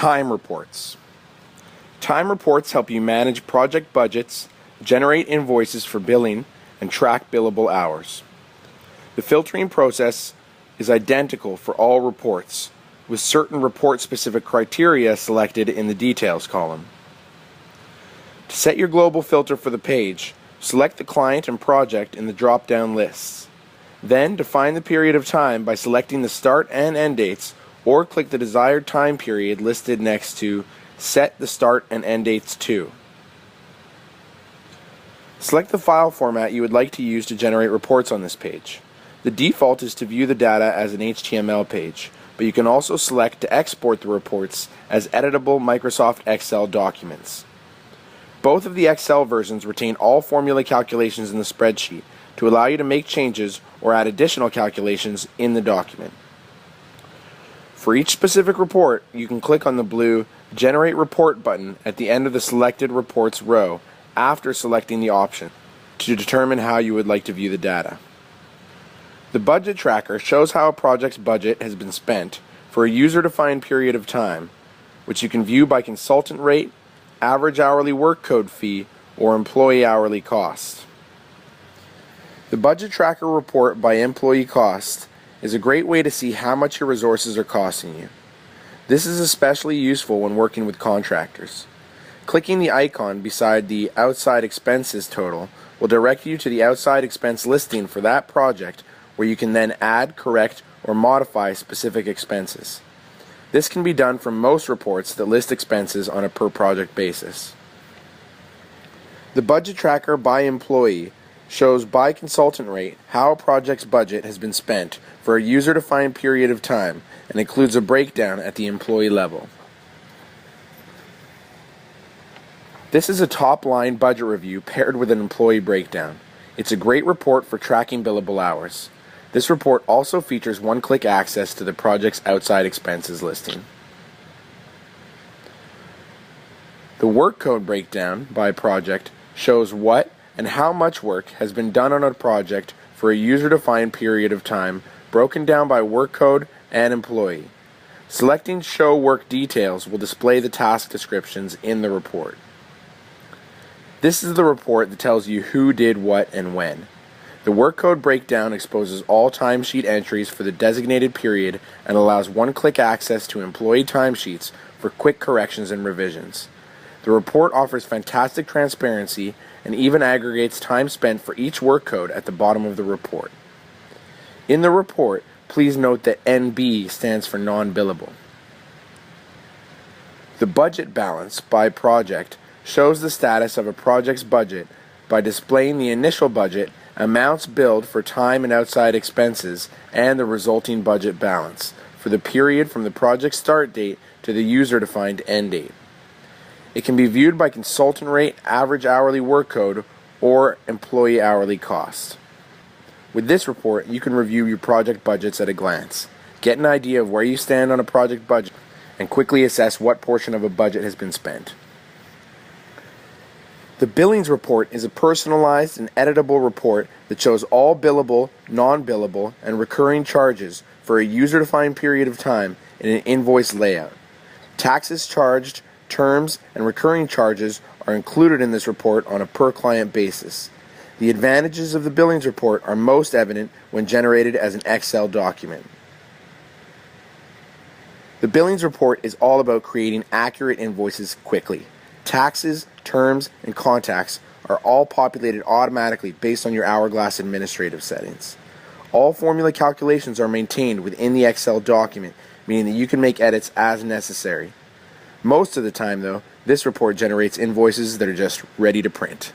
Time reports. Time reports help you manage project budgets, generate invoices for billing, and track billable hours. The filtering process is identical for all reports, with certain report-specific criteria selected in the Details column. To set your global filter for the page, select the client and project in the drop-down lists. Then define the period of time by selecting the start and end dates, or click the desired time period listed next to Set the Start and End Dates to. Select the file format you would like to use to generate reports on this page. The default is to view the data as an HTML page, but you can also select to export the reports as editable Microsoft Excel documents. Both of the Excel versions retain all formula calculations in the spreadsheet to allow you to make changes or add additional calculations in the document. For each specific report, you can click on the blue Generate Report button at the end of the selected reports row after selecting the option to determine how you would like to view the data. The budget tracker shows how a project's budget has been spent for a user-defined period of time, which you can view by consultant rate, average hourly work code fee, or employee hourly cost. The budget tracker report by employee cost is a great way to see how much your resources are costing you. This is especially useful when working with contractors. Clicking the icon beside the outside expenses total will direct you to the outside expense listing for that project, where you can then add, correct, or modify specific expenses. This can be done for most reports that list expenses on a per project basis. The budget tracker by employee shows by consultant rate how a project's budget has been spent for a user-defined period of time and includes a breakdown at the employee level. This is a top-line budget review paired with an employee breakdown. It's a great report for tracking billable hours. This report also features one-click access to the project's outside expenses listing. The work code breakdown by project shows what and how much work has been done on a project for a user-defined period of time, broken down by work code and employee. Selecting Show Work Details will display the task descriptions in the report. This is the report that tells you who did what and when. The work code breakdown exposes all timesheet entries for the designated period and allows one-click access to employee timesheets for quick corrections and revisions. The report offers fantastic transparency and even aggregates time spent for each work code at the bottom of the report. In the report, please note that NB stands for non-billable. The budget balance by project shows the status of a project's budget by displaying the initial budget, amounts billed for time and outside expenses, and the resulting budget balance for the period from the project start date to the user-defined end date. It can be viewed by consultant rate, average hourly work code, or employee hourly cost. With this report, you can review your project budgets at a glance, get an idea of where you stand on a project budget, and quickly assess what portion of a budget has been spent. The Billings Report is a personalized and editable report that shows all billable, non-billable, and recurring charges for a user-defined period of time in an invoice layout. Taxes charged, terms, and recurring charges are included in this report on a per-client basis. The advantages of the Billings Report are most evident when generated as an Excel document. The Billings Report is all about creating accurate invoices quickly. Taxes, terms, and contacts are all populated automatically based on your HourGlass administrative settings. All formula calculations are maintained within the Excel document, meaning that you can make edits as necessary. Most of the time, though, this report generates invoices that are just ready to print.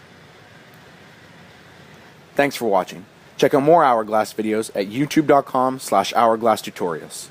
Thanks for watching. Check out more HourGlass videos at youtube.com/HourGlassTutorials.